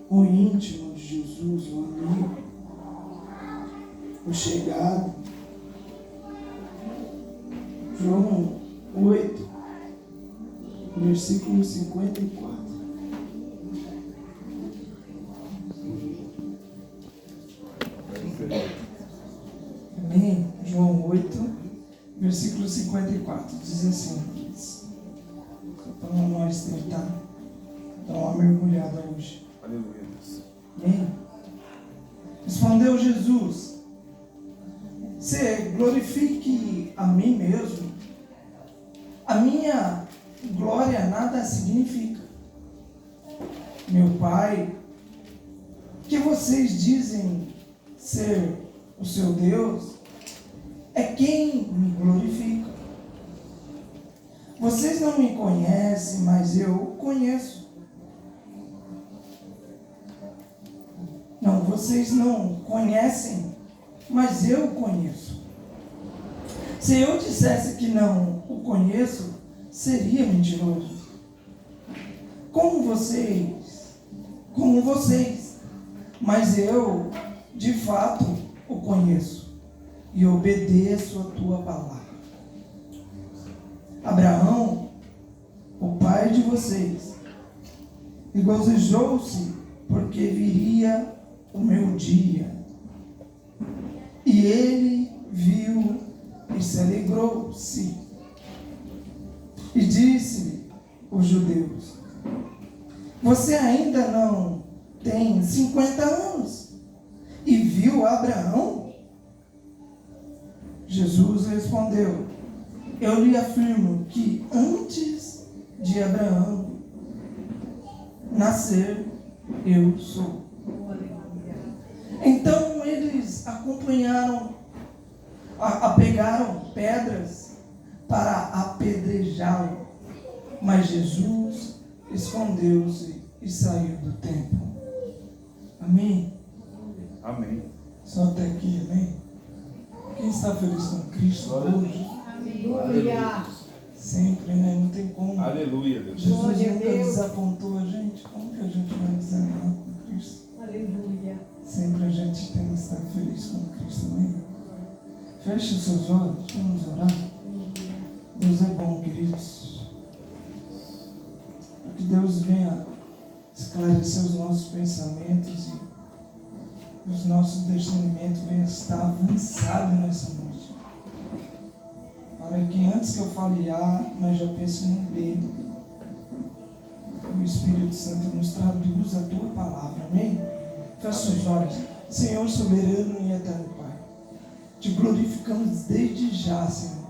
o íntimo de Jesus, o amigo, o chegado. João 8, versículo 54. Amém? João 8, versículo 54. Diz assim: só para nós tentar dar uma mergulhada hoje. Aleluia, Deus. Amém? Respondeu Jesus: se glorifique a mim mesmo, a minha glória nada significa. Meu Pai, que vocês dizem ser o seu Deus, é quem me glorifica. Vocês não me conhecem, mas eu o conheço. Não, vocês não conhecem, mas eu o conheço. Se eu dissesse que não o conheço, seria mentiroso. Como vocês, mas eu, de fato, o conheço e obedeço a tua palavra. Abraão, o pai de vocês, regozijou-se porque viria o meu dia. E ele viu e se alegrou-se. E disse-lhe os judeus: você ainda não tem 50 anos e viu Abraão? Jesus respondeu: eu lhe afirmo que antes de Abraão nascer, eu sou. Então eles pegaram pedras para apedrejá-lo, mas Jesus escondeu-se e saiu do templo. Amém? Amém. Só até aqui, amém? Quem está feliz com Cristo hoje? Aleluia. Sempre, né? Não tem como. Aleluia, Deus. Jesus Glória a nunca Deus. desapontou a gente. Como que a gente vai desanimar com Cristo? Aleluia. Sempre a gente tem que estar feliz com Cristo, amém? Feche os seus olhos, vamos orar. Deus é bom, queridos. Que Deus venha esclarecer os nossos pensamentos e os nossos discernimentos venham estar avançados nessa noite. Para que antes que eu fale A, nós já pensemos no B. O Espírito Santo nos traduza a tua palavra, amém? Feche os olhos. Senhor soberano e eterno Pai, te glorificamos desde já, Senhor,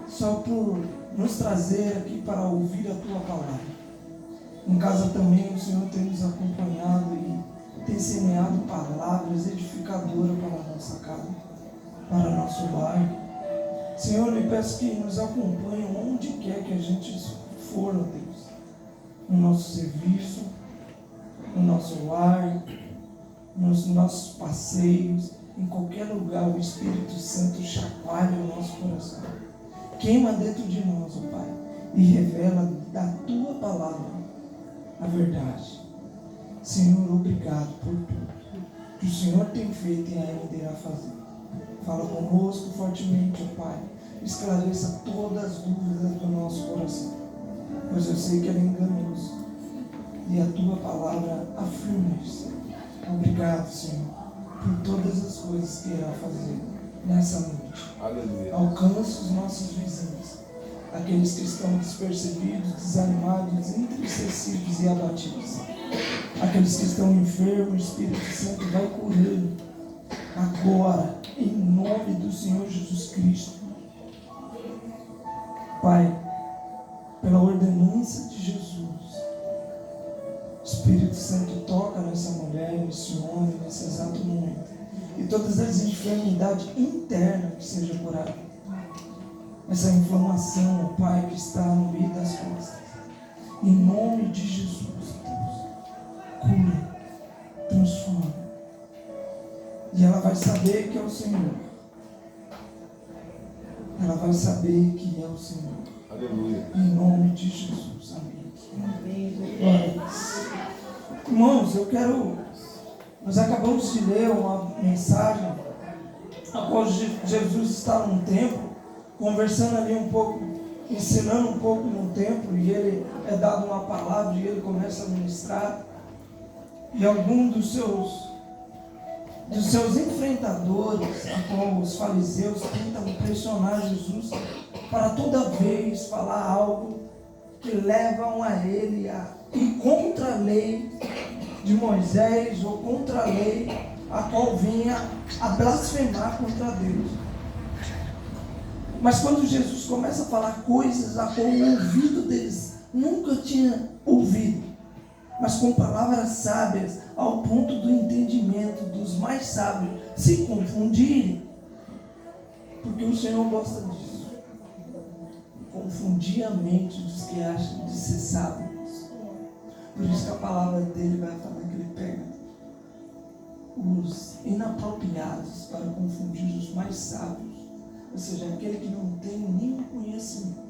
só por nos trazer aqui para ouvir a tua palavra. Em casa também o Senhor tem nos acompanhado e tem semeado palavras edificadoras para a nossa casa, para nosso lar. Senhor, eu peço que nos acompanhe onde quer que a gente for, ó Deus, no nosso serviço, no nosso lar, nos nossos passeios, em qualquer lugar o Espírito Santo chacoalha o nosso coração. Queima dentro de nós, ó Pai, e revela da tua palavra a verdade. Senhor, obrigado por tudo que o Senhor tem feito e ainda irá fazer. Fala conosco fortemente, ó Pai. Esclareça todas as dúvidas do nosso coração, pois eu sei que ela é enganoso e a tua palavra afirma isso. Obrigado, Senhor, por todas as coisas que irá fazer nessa noite. Aleluia. Alcance os nossos vizinhos, aqueles que estão despercebidos, desanimados, entristecidos e abatidos. Aqueles que estão enfermos, o Espírito Santo vai curando agora, em nome do Senhor Jesus Cristo. Pai, pela ordenança de Jesus, Espírito Santo toca nessa mulher, nesse homem, nesse exato momento. E todas as enfermidades internas que sejam curadas. Essa inflamação, ó Pai, que está no meio das costas. Em nome de Jesus, Deus, cura, transforma. E ela vai saber que é o Senhor. Ela vai saber que é o Senhor. Aleluia. Em nome de Jesus. Amém. Amém. Glória a Deus. Irmãos, nós acabamos de ler uma mensagem a qual Jesus está num templo, conversando ali um pouco, ensinando um pouco no templo, e ele é dado uma palavra e ele começa a ministrar, e algum dos seus enfrentadores, a qual os fariseus tentam pressionar Jesus para toda vez falar algo que levam a ele a ir contra a lei de Moisés ou contra a lei a qual vinha a blasfemar contra Deus. Mas quando Jesus começa a falar coisas a qual o ouvido deles nunca tinha ouvido, mas com palavras sábias, ao ponto do entendimento dos mais sábios se confundirem, porque o Senhor gosta disso, confundir a mente dos que acham de ser sábios. Por isso que a palavra dele vai falar que ele pega os inapropriados para confundir os mais sábios, ou seja, aquele que não tem nenhum conhecimento.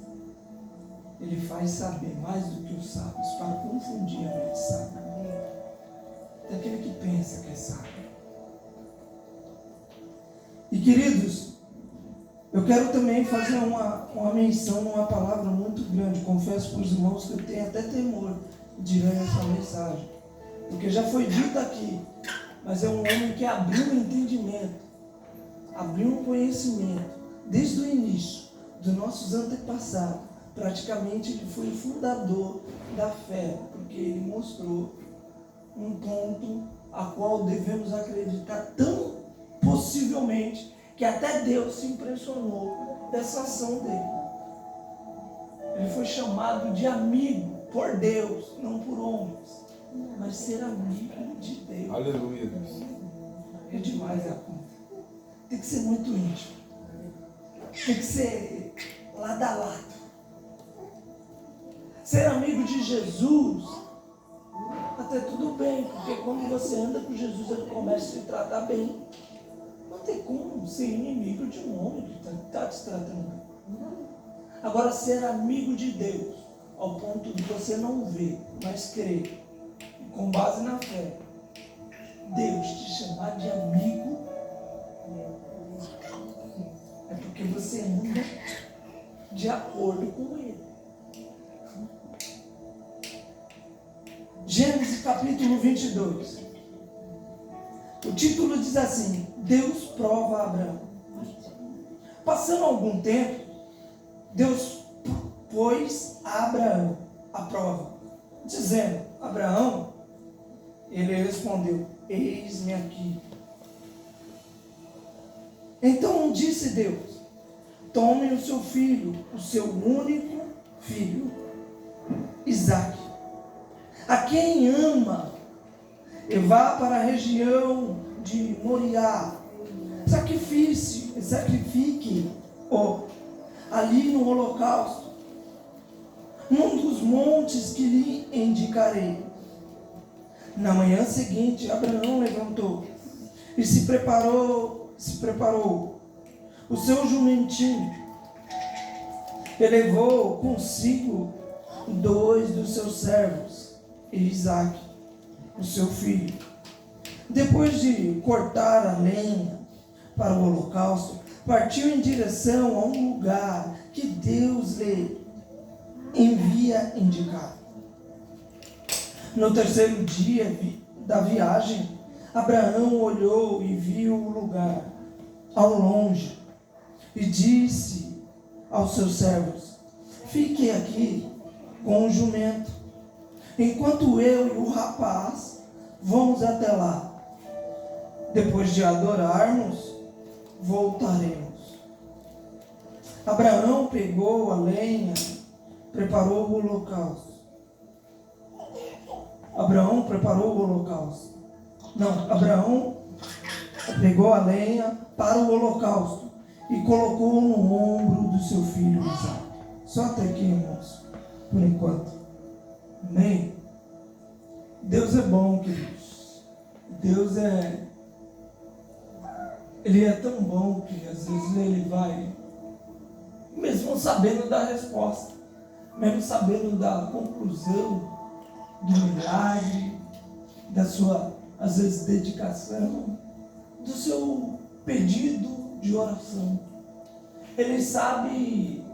Ele faz saber mais do que os sábios para confundir a mente sábia daquele que pensa que é sábio. E queridos, eu quero também fazer uma menção numa palavra muito grande. Confesso para os irmãos que eu tenho até temor de ler essa mensagem, porque já foi dito aqui, mas é um homem que abriu o entendimento, abriu um conhecimento desde o início dos nossos antepassados. Praticamente ele foi o fundador da fé, porque ele mostrou um ponto a qual devemos acreditar tão possivelmente que até Deus se impressionou dessa ação dele. Ele foi chamado de amigo por Deus, não por homens, mas ser amigo de Deus. Aleluia, Deus. É demais a conta. Tem que ser muito íntimo. Tem que ser lado a lado. Ser amigo de Jesus, até tudo bem, porque quando você anda com Jesus, ele começa a te tratar bem. Não tem como ser inimigo de um homem que está te tratando bem. Agora, ser amigo de Deus, ao ponto de você não ver, mas crer, com base na fé, Deus te chamar de amigo, é porque você anda de acordo com Ele. Gênesis capítulo 22. O título diz assim: Deus prova Abraão. Passando algum tempo, Deus pôs a Abraão à prova, dizendo: Abraão, ele respondeu: eis-me aqui. Então disse Deus: tome o seu filho, o seu único filho, Isaque, a quem ama, e vá para a região de Moriá, sacrifique-o ali no holocausto, num dos montes que lhe indicarei. Na manhã seguinte, Abraão levantou e se preparou o seu jumentinho, e levou consigo 2 dos seus servos e Isaque, o seu filho. Depois de cortar a lenha para o holocausto, partiu em direção a um lugar que Deus lhe envia indicar. No 3º dia da viagem, Abraão olhou e viu o lugar ao longe e disse aos seus servos: fiquem aqui com o jumento, enquanto eu e o rapaz vamos até lá. Depois de adorarmos, voltaremos. Abraão pegou a lenha, preparou o holocausto. Abraão pegou a lenha para o holocausto e colocou no ombro do seu filho Isaque. Só até aqui, irmãos, por enquanto. Amém? Deus é bom, queridos. Deus Ele é tão bom que às vezes Ele vai, mesmo sabendo da resposta, mesmo sabendo da conclusão do milagre, da sua, às vezes, dedicação, do seu pedido de oração. Ele sabe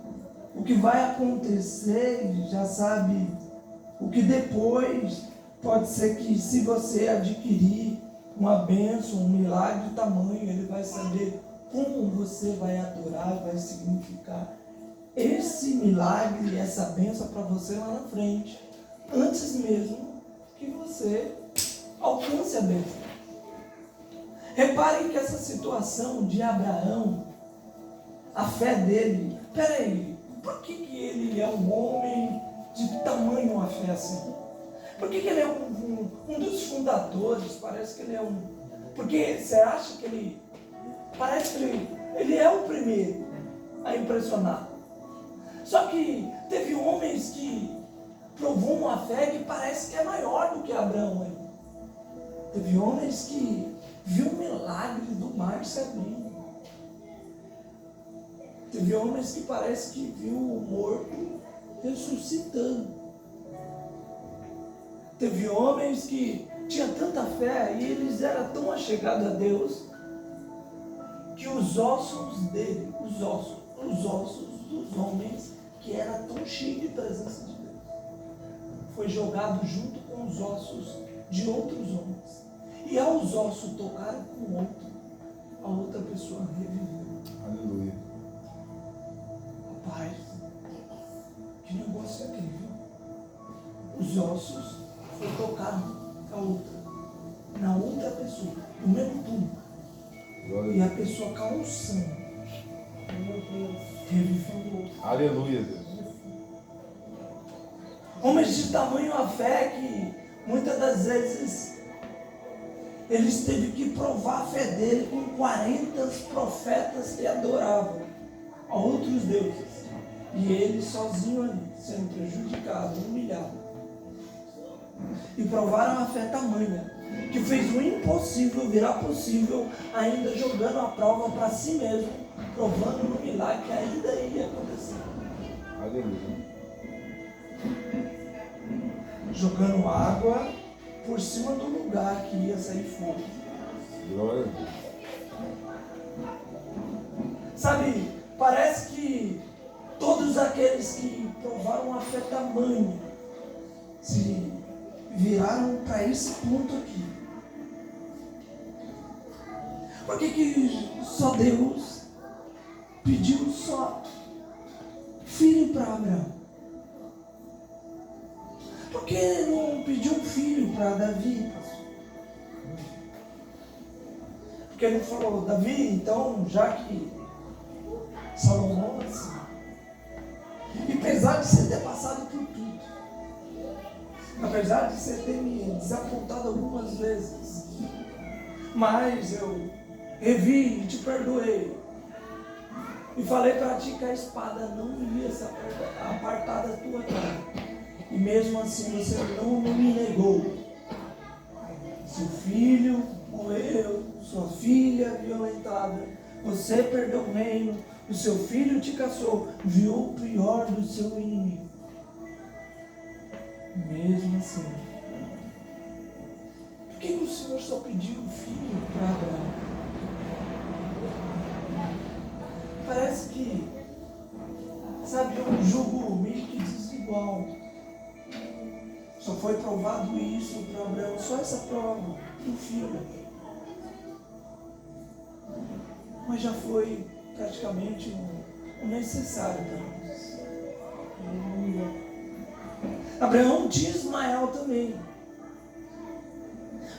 o que vai acontecer, já sabe o que depois pode ser que, se você adquirir uma bênção, um milagre tamanho, ele vai saber como você vai adorar, vai significar esse milagre, essa bênção para você lá na frente, antes mesmo que você alcance a bênção. Reparem que essa situação de Abraão, a fé dele, peraí, por que ele é um homem de tamanho uma fé assim? Por que ele é um dos fundadores? Parece que ele é um... Porque você acha que ele... Parece que ele é o primeiro a impressionar. Só que teve homens que provou uma fé que parece que é maior do que Abraão. Teve homens que viu o milagre do mar se abrindo. Teve homens que parece que viu o morto ressuscitando. Teve homens que tinham tanta fé e eles eram tão achegados a Deus que os ossos dele, os ossos dos homens que eram tão cheios de presença de Deus, foi jogado junto com os ossos de outros homens. E ao os ossos tocarem com o outro, a outra pessoa reviveu. Aleluia. Rapaz, que negócio é aquele? Os ossos foi tocado na outra pessoa, no mesmo túmulo. E a pessoa com um sangue reviveu. Aleluia, Deus. Homens de tamanho a fé que muitas das vezes eles teve que provar a fé dele com 40 profetas que adoravam a outros deuses. E ele sozinho ali, sendo prejudicado, humilhado. E provaram a fé tamanha, que fez o impossível virar possível, ainda jogando a prova para si mesmo, provando no milagre que ainda ia acontecer. Aleluia. Jogando água por cima do lugar que ia sair fogo. Glória a Deus. Sabe, parece que todos aqueles que provaram a fé tamanha se viraram para esse ponto aqui. Por que só Deus pediu só filho para Abraão? Por que não pediu um filho para Davi, pastor? Porque ele falou, Davi, então, já que Salomão assim. E apesar de você ter passado por tudo, apesar de você ter me desapontado algumas vezes, mas eu revi e te perdoei. E falei para ti que a espada não ia se apartar da tua cara. E mesmo assim você não me negou. Seu filho morreu, sua filha violentada, você perdeu o reino, o seu filho te caçou, viu o pior do seu inimigo. Mesmo assim, por que o Senhor só pediu o filho para Abraão? Parece que, sabe, um jugo meio que desigual. Só foi provado isso para Abraão, só essa prova do filho. Mas já foi praticamente o necessário para nós. Abraão tinha Ismael também.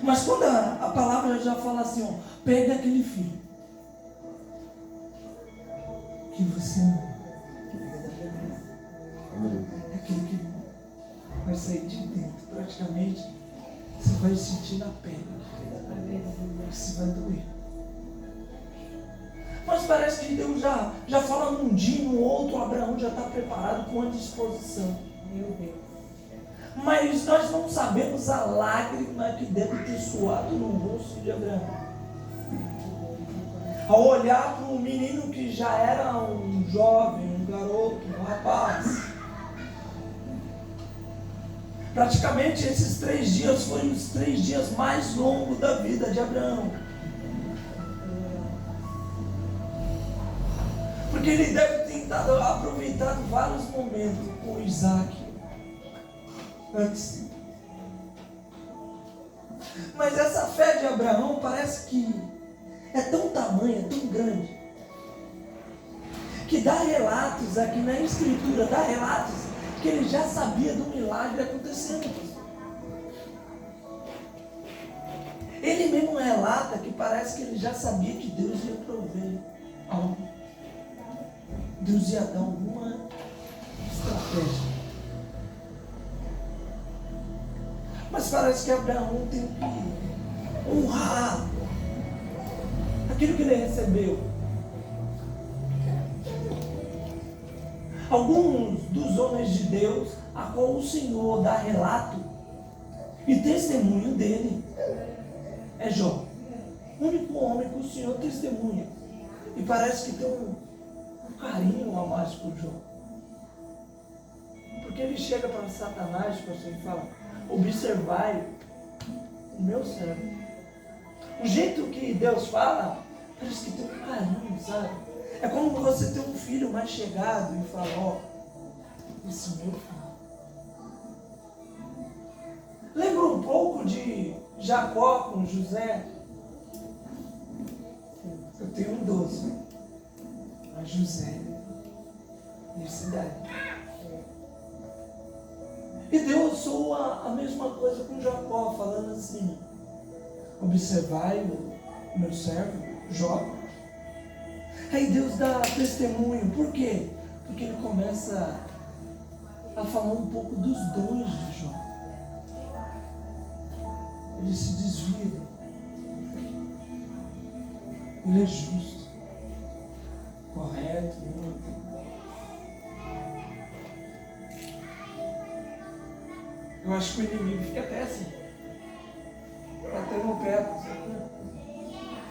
Mas quando a palavra já fala assim, ó, pega aquele filho que você ama, aquele que vai sair de dentro, praticamente você vai sentir na pele, você vai doer. Mas parece que Deus já fala num dia, no outro, Abraão já está preparado com a disposição. Meu Deus. Mas nós não sabemos a lágrima que deve ter suado no rosto de Abraão. Ao olhar para um menino que já era um jovem, um garoto, um rapaz. Praticamente esses 3 dias foram os 3 dias mais longos da vida de Abraão. Porque ele deve ter aproveitado vários momentos com Isaac antes. Mas essa fé de Abraão parece que é tão tamanha, tão grande, que dá relatos aqui na Escritura, dá relatos que ele já sabia do milagre acontecendo. Ele mesmo relata que parece que ele já sabia que Deus ia prover algo. Deus ia dar alguma estratégia. Mas parece que Abraão tem que honrar aquilo que ele recebeu. Alguns dos homens de Deus, a qual o Senhor dá relato e testemunho dele, é Jó. O único homem que o Senhor testemunha. E parece que tem um carinho a mais por Jó. Porque ele chega para Satanás, pastor, e fala: observai o meu servo. O jeito que Deus fala, parece que tem um carinho, sabe? É como você ter um filho mais chegado e fala: ó, esse meu filho. Lembra um pouco de Jacó com José? Eu tenho um 12. A José, universidade. E Deus soa a mesma coisa com Jacó, falando assim: observai o meu servo, Jó. Aí Deus dá testemunho. Por quê? Porque ele começa a falar um pouco dos dons de Jó. Ele se desvia. Ele é justo, correto, eu acho que o inimigo fica até assim, até no pé,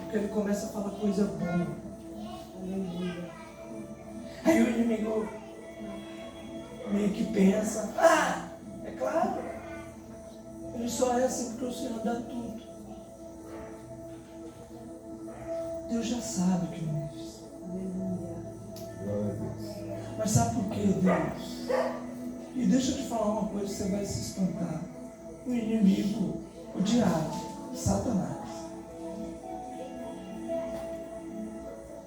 porque ele começa a falar coisa boa. Aí o inimigo meio que pensa: ah, é claro, ele só é assim porque o Senhor dá tudo. Deus já sabe o que ele diz. Mas sabe por quê, Deus? E deixa eu te falar uma coisa, você vai se espantar. O inimigo, o diabo, Satanás,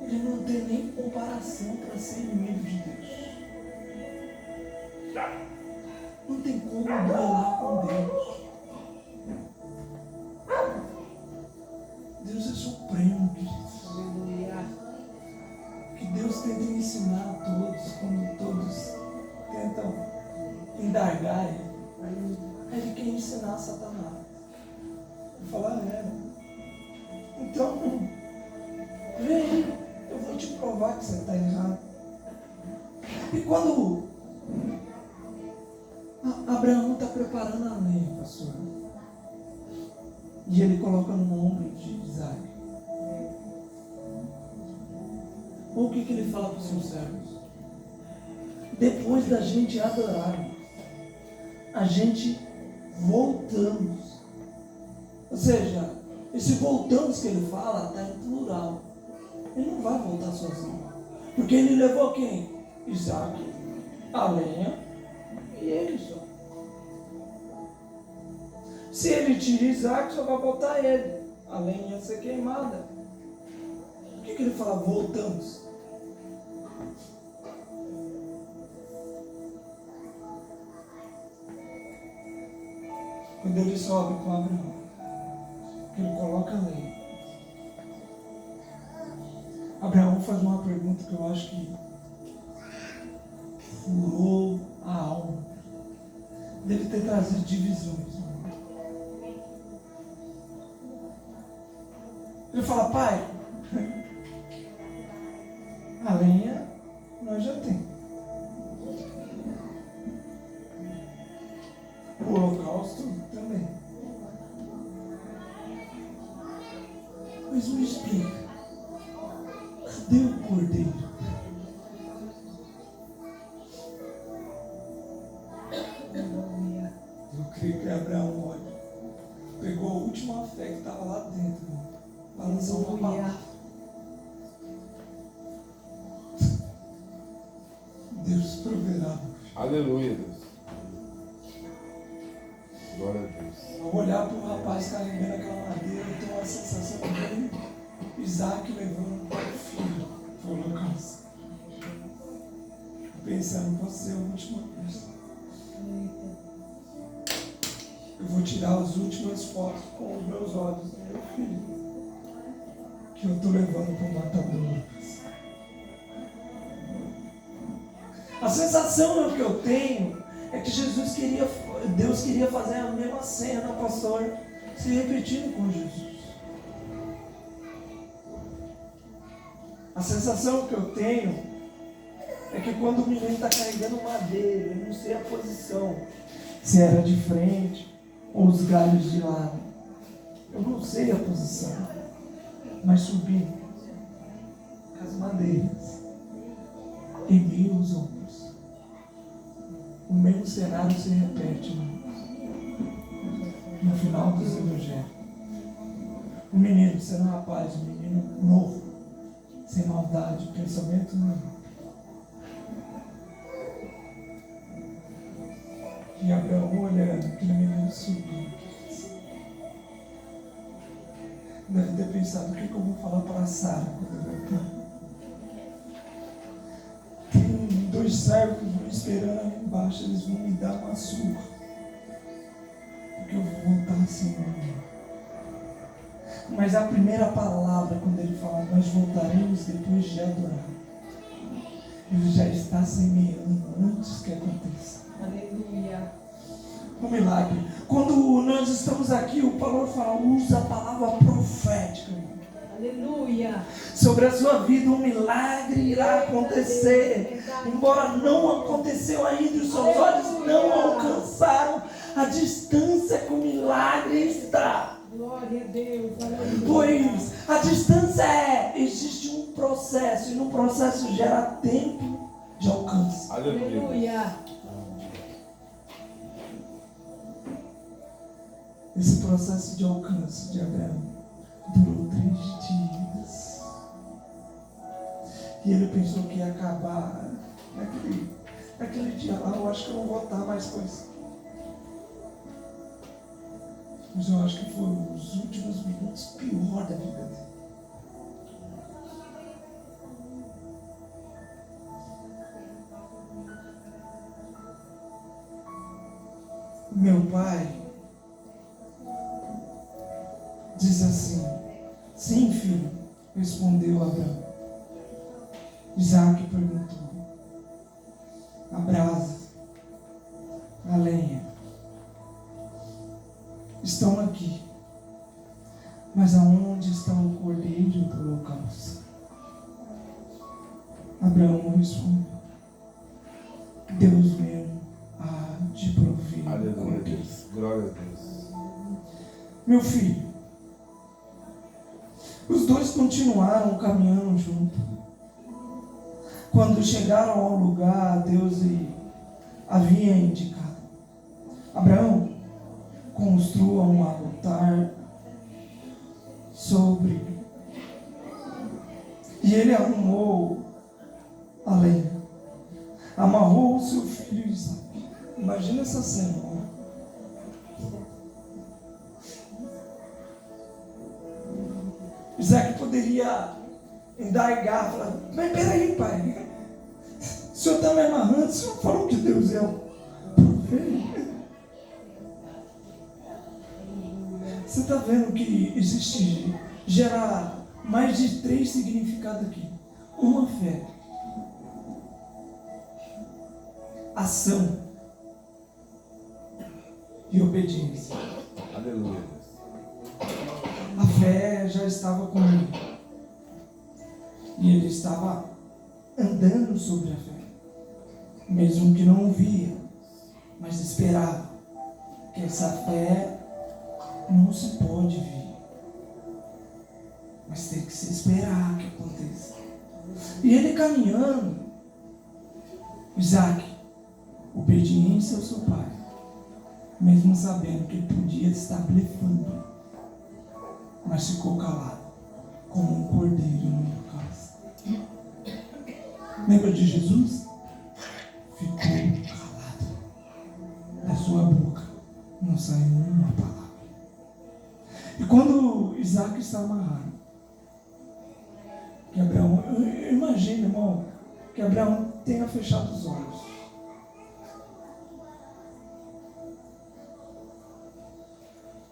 ele não tem nem comparação para ser inimigo de Deus. Não tem como duelar com Deus. Deus é supremo, queridos. Que Deus tenta ensinar a todos, quando todos tentam indagar ele. Ele quer ensinar Satanás. Ele fala: então, vem aí, eu vou te provar que você está errado. E quando Abraão está preparando a lenha, pastor, e ele coloca no ombro de Isaac, o que ele fala para os seus servos? Depois da gente adorar, a gente voltamos. Ou seja, esse voltamos que ele fala está em plural. Ele não vai voltar sozinho. Porque ele levou quem? Isaac, a lenha e ele só. Se ele tira Isaac, só vai voltar ele. A lenha ia ser queimada. Por que ele fala voltamos? Quando ele sobe com Abraão, ele coloca a lenha. Abraão faz uma pergunta que eu acho que furou a alma. Deve ter trazido divisões. Ele fala: pai, a lenha nós já temos. O holocausto também. Mas me explica, cadê o cordeiro? Eu última fé que estava lá dentro, para lançar uma palavra. Deus proverá. Aleluia, Deus. Glória a Deus. Ao olhar para o rapaz carregando aquela madeira, eu tenho uma sensação de Isaac levando o filho para o holocausto. Pensando, pode ser a última vez. Eu vou tirar as últimas fotos com os meus olhos do meu filho, que eu estou levando para o matador. A sensação que eu tenho é que Deus queria fazer a mesma cena, pastor, se repetindo com Jesus. A sensação que eu tenho é que quando o menino está carregando madeira, eu não sei a posição, se era de frente ou os galhos de lado. Eu não sei a posição, mas subi com as madeiras, ergui os ombros. O mesmo cenário se repete no final dos evangelhos. O menino sendo um rapaz, um menino novo, sem maldade, pensamento nenhum. E Abraão olhando aquele menino subir. Deve ter pensado, o que eu vou falar para Sara quando eu voltar? Tem 2 servos me esperando ali embaixo, eles vão me dar uma surra. Porque eu vou voltar assim, mas a primeira palavra, quando ele fala, nós voltaremos depois de adorar, ele já está semeando antes que aconteça. Aleluia. Um milagre. Quando nós estamos aqui, o Paulo fala, usa a palavra profética. Aleluia. Sobre a sua vida, um milagre irá acontecer. Embora não aconteceu ainda, os seus olhos não alcançaram a distância que o milagre está. Glória a Deus. Aleluia. Pois a distância existe um processo, e no processo gera tempo de alcance. Aleluia. Esse processo de alcance de Abraão durou 3 dias. E ele pensou que ia acabar naquele dia lá. Eu acho que eu não vou estar mais com isso. Mas eu acho que foram os últimos minutos pior da vida dele. Meu pai diz assim: sim, filho, respondeu Abraão. Isaac perguntou: a brasa, a lenha estão aqui, mas aonde está o cordeiro do holocausto? Abraão respondeu: Deus mesmo há de prover. Aleluia, Deus. Glória a Deus. Meu filho, os dois continuaram caminhando juntos. Quando chegaram ao lugar, Deus havia indicado: Abraão, construa um altar sobre. E ele arrumou a lenha, amarrou o seu filho Isaac. Imagina essa cena, né? Isaac poderia indagar, falar: mas peraí, pai, o senhor está me amarrando, o senhor falou que Deus é o profeta. Você está vendo que existe, gera mais de 3 significados aqui. Uma, fé, ação e obediência. Aleluia. A fé já estava com ele. E ele estava andando sobre a fé. Mesmo que não via, mas esperava que essa fé não se pode ver, mas tem que se esperar que aconteça. E ele caminhando, Isaac, obediência ao seu pai, mesmo sabendo que ele podia estar blefando, mas ficou calado, como um cordeiro no holocausto. Lembra de Jesus? Ficou calado. Da sua boca não saiu uma palavra. E quando Isaac está amarrado, que Abraão, eu imagino, irmão, que Abraão tenha fechado os olhos.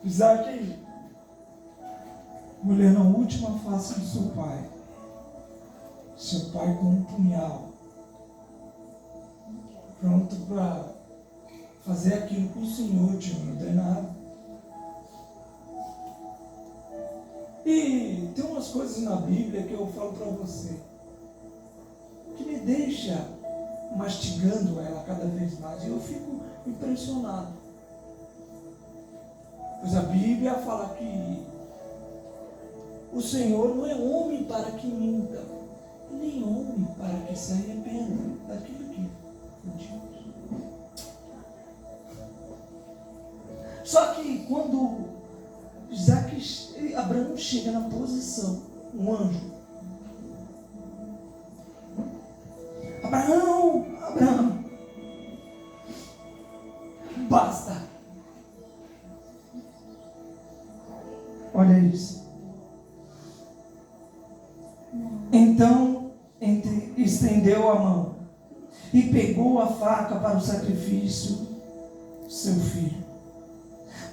Isaac, olhando a última face do seu pai com um punhal, pronto para fazer aquilo que o Senhor tinha ordenado. E tem umas coisas na Bíblia que eu falo para você, que me deixa mastigando ela cada vez mais, e eu fico impressionado. Pois a Bíblia fala que o Senhor não é homem para que minta, nem homem para que se arrependa daquilo que foi dito. Só que quando Abraão chega na posição, um anjo, Abraão, basta. Olha isso. Então estendeu a mão e pegou a faca para o sacrifício do seu filho.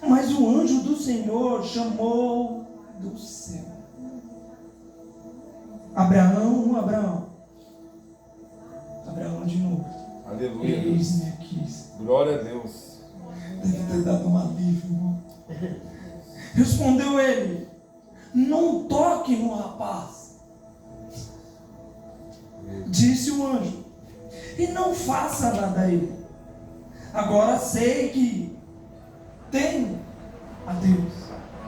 Mas o anjo do Senhor chamou do céu: Abraão, Abraão de novo. Aleluia. Eis-me aqui. Glória a Deus. Deve ter dado um alívio, irmão. Respondeu ele: não toque no rapaz. Disse o anjo: e não faça nada a ele. Agora sei que tenho a Deus.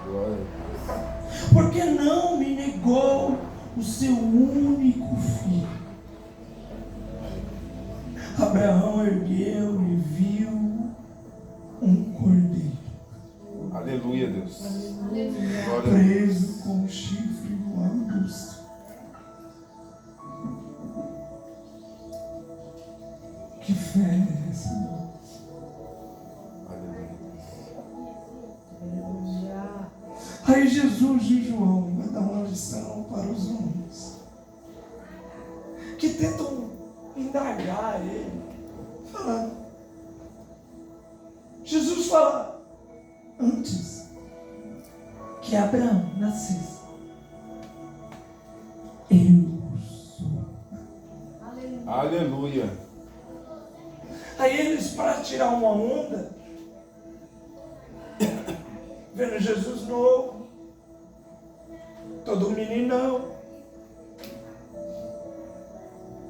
Glória a Deus. Porque não me negou o seu único filho. Abraão ergueu e viu um cordeiro Aleluia, Deus. Aleluia. Glória a Deus. preso com o chifre do arbusto. Que fé é essa, irmão? Aleluia. Aí Jesus e João vai dar uma lição para os homens que tentam indagar ele, falando. Jesus fala: antes que Abraão nascesse, eu sou. Aleluia. Aí eles, para tirar uma onda, vendo Jesus novo, todo meninão,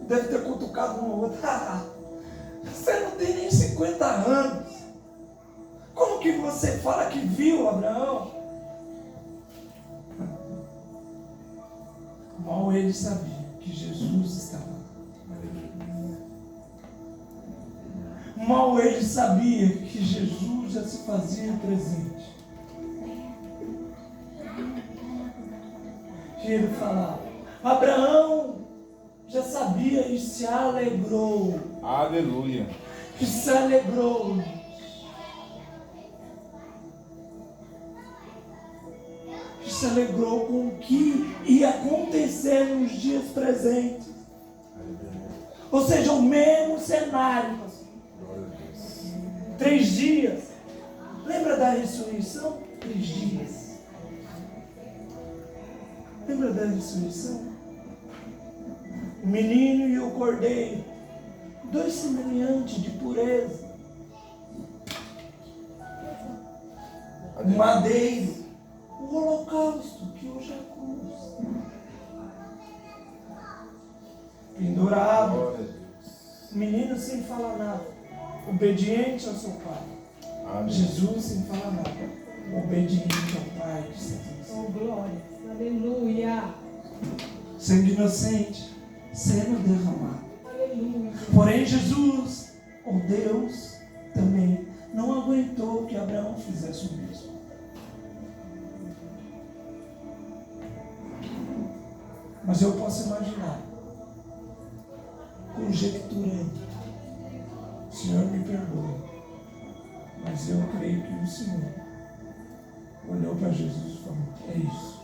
deve ter cutucado um outro. Você não tem nem 50 anos. Como que você fala que viu Abraão? Mal ele sabia que Jesus estava lá. Mal ele sabia que Jesus já se fazia presente. E ele falava: Abraão já sabia e se alegrou. Aleluia. E se alegrou. E se alegrou com o que ia acontecer nos dias presentes. Ou seja, o mesmo cenário. 3 dias. Lembra da ressurreição? 3 dias. Lembra da ressurreição? O menino e o cordeiro, 2 semelhantes de pureza. O madeiro, o holocausto, que hoje é a cruz. Pendurado, Glória a Deus. o menino sem falar nada, obediente ao seu pai. Amém. Jesus sem falar nada, obediente ao pai que está em céu. Oh, glória. Aleluia. Sangue inocente sendo derramado. Aleluia. Porém Jesus, ou Deus, também não aguentou que Abraão fizesse o mesmo. Mas eu posso imaginar, conjecturando, o Senhor me perdoa, mas eu creio que o Senhor olhou para Jesus e falou: é isso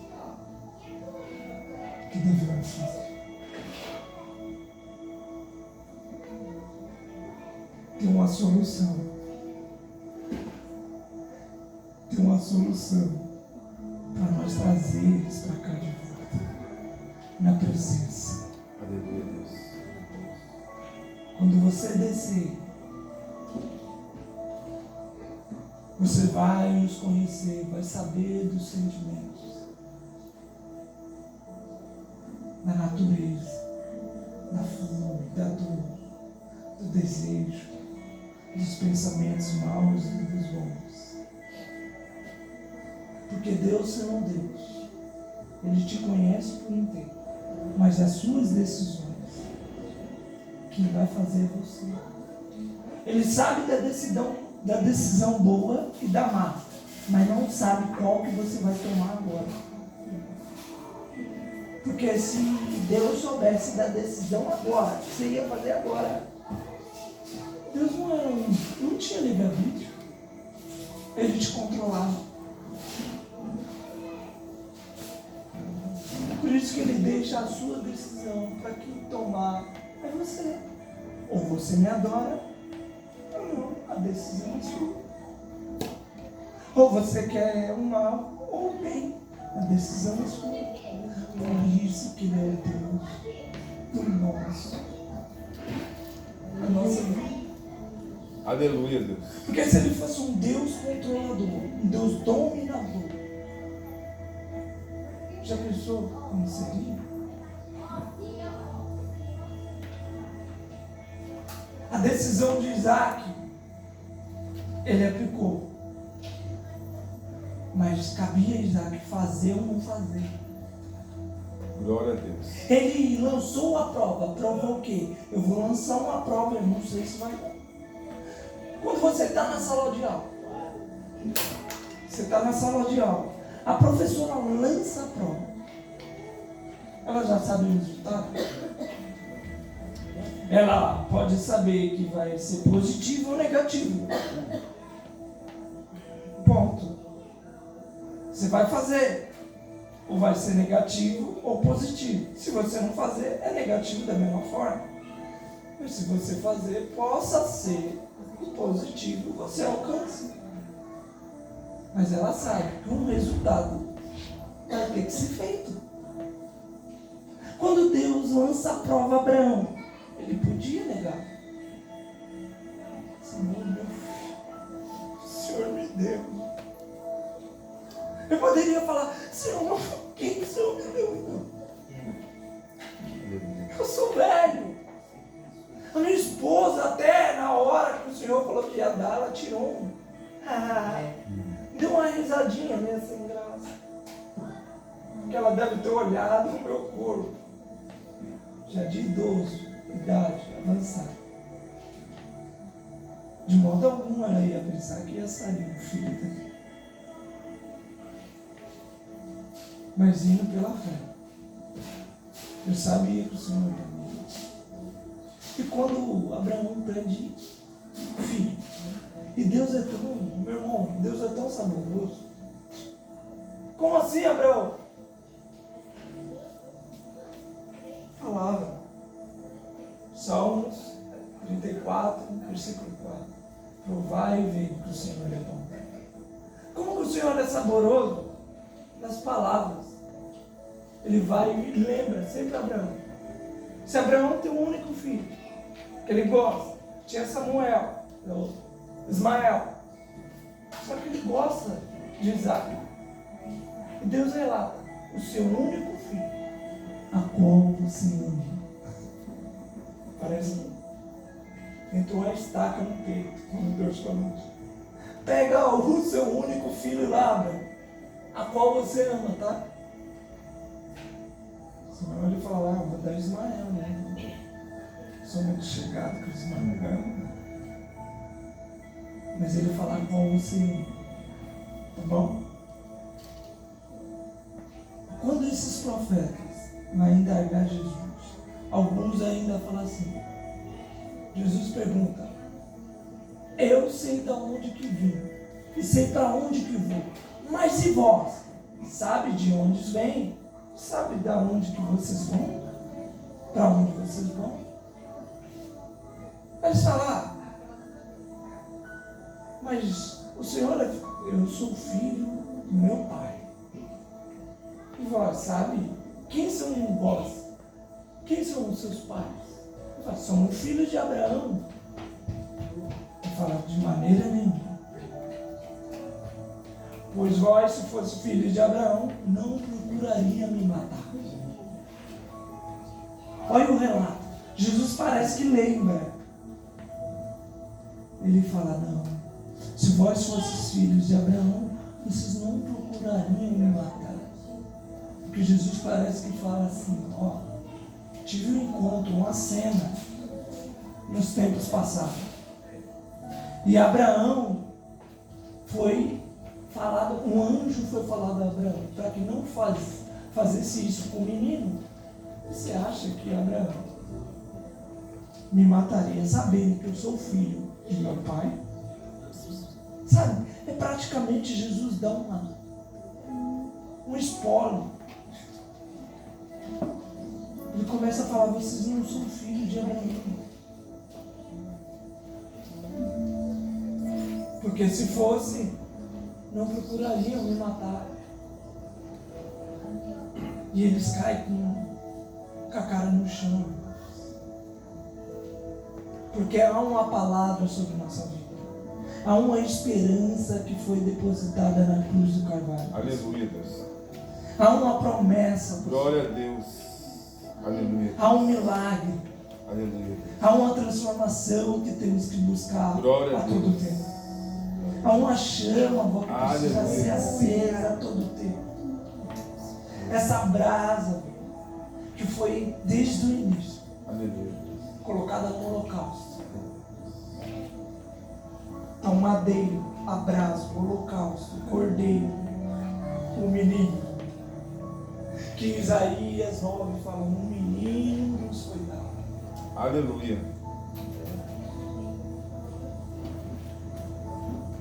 que devemos fazer. Tem uma solução. Tem uma solução para nós trazer eles para cá de volta, na presença. Aleluia, Deus. Quando você descer, você vai nos conhecer, vai saber dos sentimentos, da natureza, da fome, da dor, do desejo, dos pensamentos maus e dos bons. Porque Deus, sendo Deus, Ele te conhece por inteiro, mas as suas decisões, quem vai fazer é você. Ele sabe da decisão boa e da má, mas não sabe qual que você vai tomar agora. Porque se Deus soubesse da decisão agora, você ia fazer agora. Deus não tinha livre-arbítrio. Ele te controlava. Por isso que Ele deixa a sua decisão para quem tomar é você. Ou você me adora, ou não, a decisão é sua. Ou você quer o mal ou o bem, a decisão é sua. Por isso que Ele é Deus do nosso, a nossa vida. Aleluia, Deus. Porque se Ele fosse um Deus controlador, um Deus dominador, já pensou como seria? A decisão de Isaac, ele aplicou. Mas cabia a Isaac fazer ou não fazer. Glória a Deus. Ele lançou a prova. A prova é o quê? Eu vou lançar uma prova, eu não sei se vai dar. Quando você está na sala de aula, a professora lança a prova. Ela já sabe o resultado? Ela pode saber que vai ser positivo ou negativo. Ponto. Você vai fazer. Ou vai ser negativo ou positivo. Se você não fazer, é negativo da mesma forma. Mas se você fazer, possa ser positivo, você alcança. Mas ela sabe que um resultado vai ter que ser feito. Quando Deus lança a prova a Abraão, ele podia negar. Senhor, meu filho, o Senhor me deu. Eu poderia falar: Senhor, quem o Senhor me deu então? Eu sou velho. A minha esposa, até na hora que o Senhor falou que ia dar, ela tirou um. Deu uma risadinha meio sem graça. Porque ela deve ter olhado no meu corpo, já de idoso, idade avançada. De modo algum ela ia pensar que ia sair um filho daqui. Mas indo pela fé, eu sabia que o Senhor ia me. E quando Abraão pede filho, e Deus é tão, meu irmão, Deus é tão saboroso. Como assim, Abraão? Palavra. Salmos 34, versículo 4. Provai e vede que o Senhor é bom. Como que o Senhor é saboroso? Nas palavras. Ele vai e lembra sempre Abraão. Se Abraão tem um único filho, que ele gosta, tinha Samuel, Ismael, só que ele gosta de Isaac. E Deus relata: o seu único filho, a qual você ama. Parece que entrou uma estaca no peito, como Deus falou. Pega o seu único filho lá, Abraão, a qual você ama, tá? Senão ele fala: eu vou dar Ismael, né? Sou muito chegado com Ismael. Mas ele fala: a qual você ama. Tá bom? Quando esses profetas vai indagar Jesus. Alguns ainda falam assim. Jesus pergunta: eu sei de onde que vim e sei para onde que vou, mas e vós? Sabe de onde vem? Sabe de onde que vocês vão? Para onde vocês vão? Eles falam: mas o Senhor, eu sou filho do meu pai. E vós, sabe? Quem são vós? Quem são os seus pais? Eu falo: somos filhos de Abraão. Eu falo: de maneira nenhuma. Pois vós, se fosse filhos de Abraão, não procuraria me matar. Olha o relato. Jesus parece que lembra. Ele fala: não. Se vós fosseis filhos de Abraão, vocês não procurariam me matar. Porque Jesus parece que fala assim: ó, tive um encontro, uma cena nos tempos passados. E Abraão foi falado, um anjo foi falado a Abraão, para que não fazesse isso com o menino. Você acha que Abraão me mataria sabendo que eu sou filho de meu pai? Sabe, é praticamente Jesus dá um spoiler. Ele começa a falar: vocês não são filhos de Abraão. Porque se fosse, não procurariam me matar. E eles caem com a cara no chão. Porque há uma palavra sobre nossa vida. Há uma esperança que foi depositada na cruz do Calvário. Aleluia, Deus. Há uma promessa. Glória a Deus. Aleluia. Há um milagre. Aleluia. Há uma transformação que temos que buscar Glória a a todo Deus. tempo. Há uma chama que precisa Aleluia. ser acesa a todo tempo. Essa brasa que foi desde o início Aleluia. colocada no holocausto. Então, madeiro, a brasa, o holocausto, o cordeiro, o menino. Que Isaías 9 fala: um menino nos foi dado. Aleluia.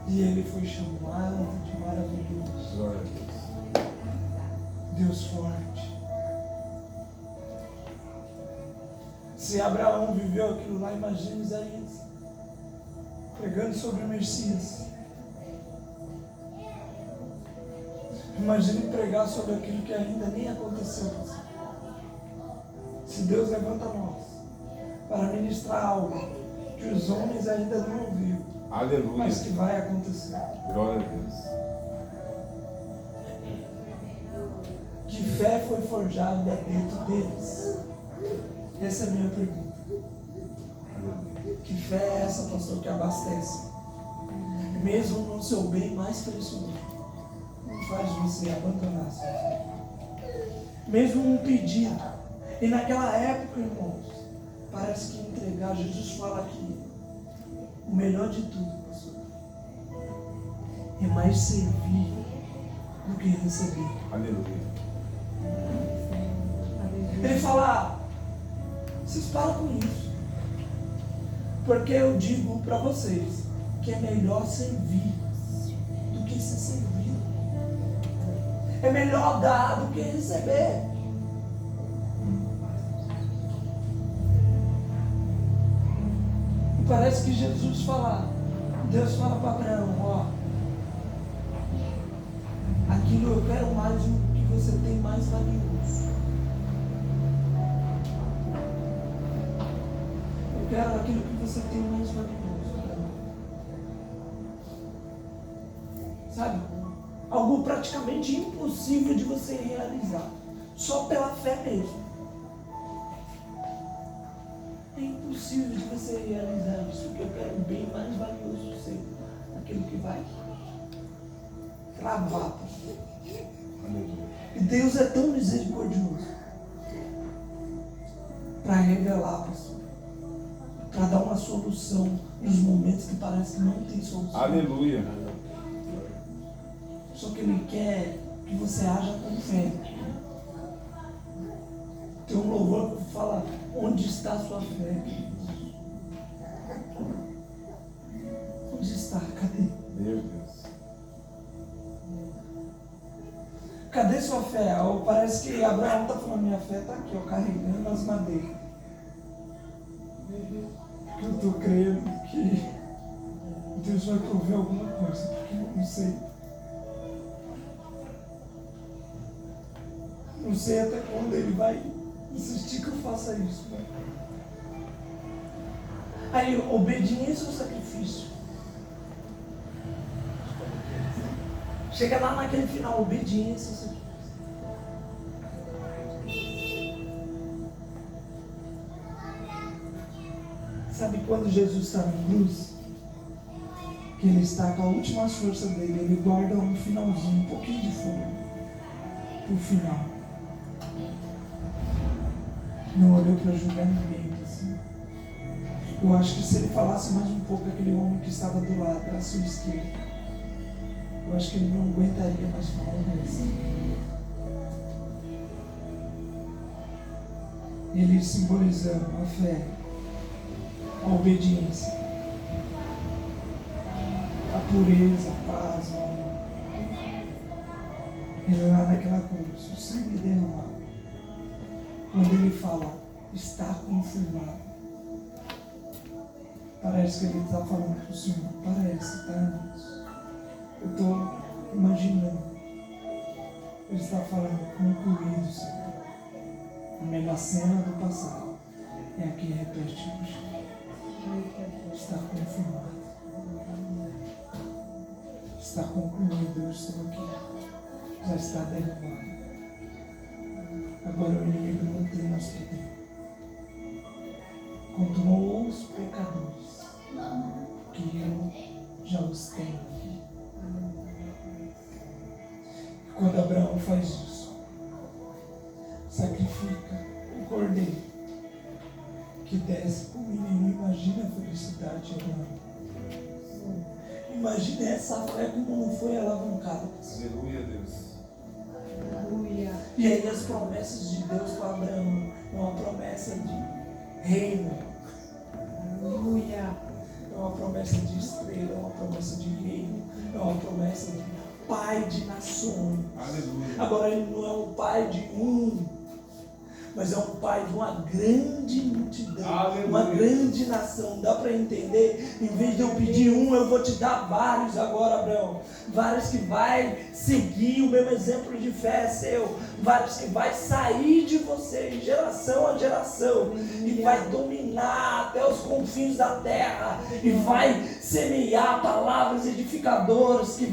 E ele foi chamado de maravilhoso. Glória a Deus. Deus forte. Se Abraão viveu aquilo lá, imagine Isaías pregando sobre o Messias. Imagine pregar sobre aquilo que ainda nem aconteceu. Se Deus levanta nós para ministrar algo que os homens ainda não ouviram, Aleluia. mas que vai acontecer. Glória a Deus. Que fé foi forjada dentro deles? Essa é a minha pergunta. Que fé é essa, pastor, que abastece? Mesmo no seu bem mais precioso, não faz você abandonar sua fé. Mesmo um pedido. E naquela época, irmãos, parece que entregar, Jesus fala aqui, o melhor de tudo, pastor, é mais servir do que receber. Aleluia. Ele fala: vocês param com isso. Porque eu digo para vocês que é melhor servir do que ser servido. É melhor dar do que receber. E parece que Jesus fala, Deus fala para Abraão: ó, aquilo eu quero mais do que você tem mais valioso. Eu quero aquilo que você tem mais valioso. Sabe? Algo praticamente impossível de você realizar. Só pela fé mesmo. É impossível de você realizar isso, porque eu quero um bem mais valioso seu. Aquilo que vai cravar. Aleluia. E Deus é tão misericordioso para revelar, pastor, para dar uma solução nos momentos que parece que não tem solução. Aleluia. Só que Ele quer que você haja com fé. Tem um louvor que fala, onde está a sua fé, queridos? Onde está? Cadê? Meu Deus. Cadê sua fé? Ou parece que Abraão está falando, minha fé está aqui, ó, carregando as madeiras. Porque eu estou crendo que Deus vai prover alguma coisa, porque eu não sei. Não sei até quando ele vai insistir que eu faça isso. Pai. Aí, obediência ou sacrifício? Chega lá naquele final, obediência ou sacrifício? Sabe quando Jesus está na cruz? Que ele está com a última força dele, ele guarda um finalzinho, um pouquinho de fogo pro final. Não olhou para julgar ninguém, assim. Eu acho que se ele falasse mais um pouco aquele homem que estava do lado, à sua esquerda, eu acho que ele não aguentaria mais falar desse. Ele simbolizando a fé, a obediência, a pureza, a paz, o amor. Ele lá naquela cruz, o sangue derramado. Quando ele fala, está consumado. Parece que ele está falando para o Senhor. Parece, tá, irmãos? Eu estou imaginando. Ele está falando, concluído, Senhor. A mesma cena do passado. É aqui repete hoje. Está confirmado. Está concluído, eu estou aqui. Já está derramado. Agora o inimigo não tem mais poder. Contra os pecadores, que eu já os tenho. Quando Abraão faz isso, sacrifica o cordeiro que desce para o menino. Imagina a felicidade de Abraão. Imagina essa fé como não foi alavancada. Aleluia, Deus. Aleluia. E aí as promessas de Deus para Abraão é uma promessa de reino, Aleluia. é uma promessa de estrela, é uma promessa de reino, é uma promessa de pai de nações. Aleluia. Agora ele não é um pai de mas é um pai de uma grande multidão, Aleluia. uma grande nação. Dá para entender? Em vez de eu pedir eu vou te dar vários agora, Abraão. Vários que vai seguir o mesmo exemplo de fé seu. Vários que vai sair de você, de geração a geração, e vai dominar até os confins da terra, e vai semear palavras edificadoras, que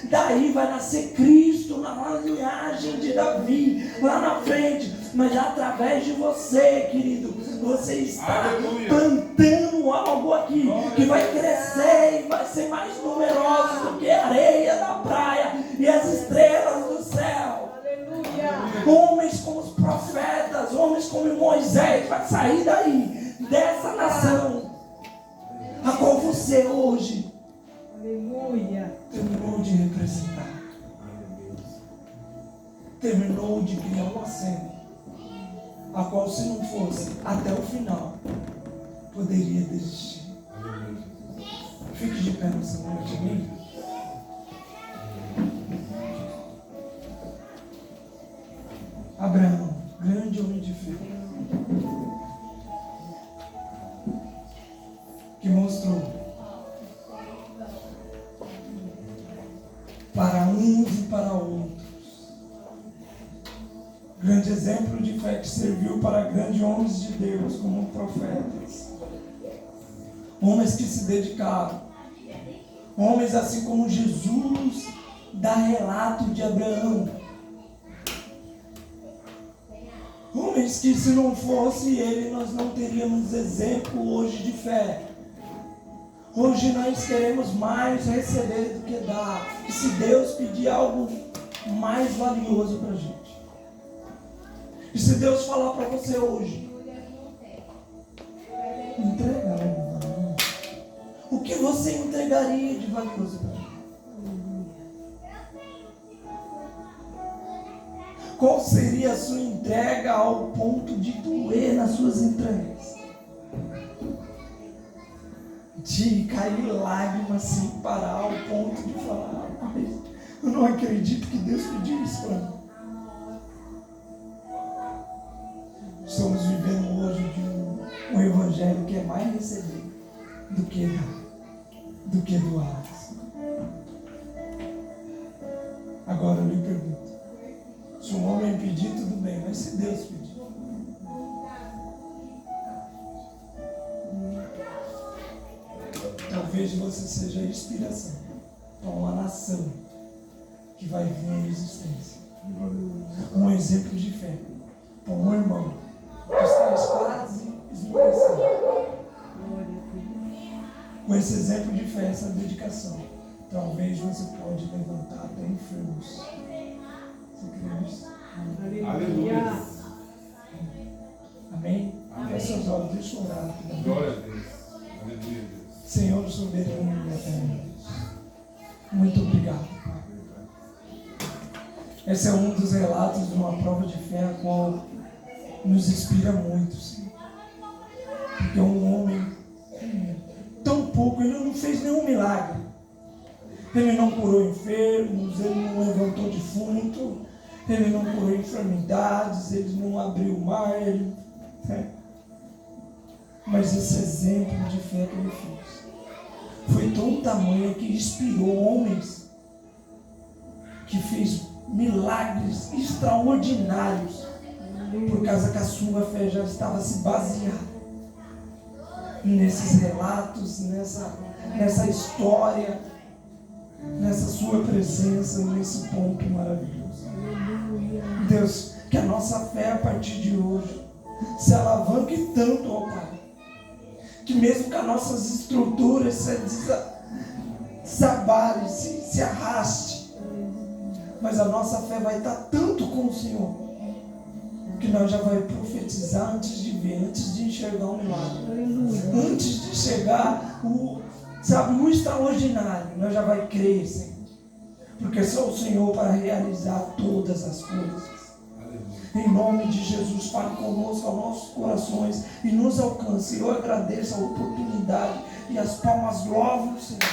daí vai nascer Cristo na linhagem de Davi, lá na frente. Mas através de você, querido, você está Aleluia. plantando algo aqui que vai crescer e vai ser mais numeroso do que a areia da praia e as estrelas do céu. Aleluia. Homens como os profetas, homens como Moisés, vai sair daí, dessa nação, a qual você hoje Aleluia. terminou de representar, terminou de criar uma cena, a qual, se não fosse até o final, poderia desistir. Fique de pé nessa noite, amém? Abraão, grande homem de fé, que mostrou para uns e para outros, grande exemplo de fé que serviu para grandes homens de Deus, como profetas, homens que se dedicaram, homens assim como Jesus dá relato de Abraão, homens que, se não fosse ele, nós não teríamos exemplo hoje de fé. Hoje nós queremos mais receber do que dar, e se Deus pedir algo mais valioso para a gente, e se Deus falar para você hoje, entrega algo, o que você entregaria de valioso para mim? Qual seria a sua entrega ao ponto de doer nas suas entranhas? De cair lágrimas sem parar ao ponto de falar: Pai, eu não acredito que Deus pediu isso para mim. Estamos vivendo hoje de um evangelho que é mais receber do que dar, do que doar. Agora eu lhe pergunto, se um homem pedir, tudo bem, mas se Deus pedir? Talvez você seja a inspiração para uma nação que vai vir em existência. Um exemplo de fé para um irmão que está quase esmorecendo. Com esse exemplo de fé, essa dedicação, talvez você pode levantar até enfermos. Você crê nisso? Aleluia. Amém? Amém. Feche seus olhos, deixa eu orar. Glória a Deus. Aleluia, Deus. Senhor soberano e eterno, muito obrigado, Pai. Esse é um dos relatos de uma prova de fé a qual nos inspira muito, Senhor. Porque um homem, tão pouco, ele não fez nenhum milagre. Ele não curou enfermos, ele não levantou defunto, ele não curou enfermidades, ele não abriu o mar, mas esse exemplo de fé que ele fez foi tão tamanho que inspirou homens, que fez milagres extraordinários, por causa que a sua fé já estava se baseada nesses relatos, nessa história, nessa sua presença, nesse ponto maravilhoso. Deus, que a nossa fé a partir de hoje se alavanque tanto, ó Pai, que mesmo que as nossas estruturas se desabarem, se arraste, mas a nossa fé vai estar tanto com o Senhor, que nós já vai profetizar antes de ver, antes de enxergar um milagre, antes de chegar o extraordinário, nós já vai crer, Senhor, porque só o Senhor para realizar todas as coisas. Em nome de Jesus, fale conosco aos nossos corações e nos alcance. Eu agradeço a oportunidade e as palmas louvam o Senhor.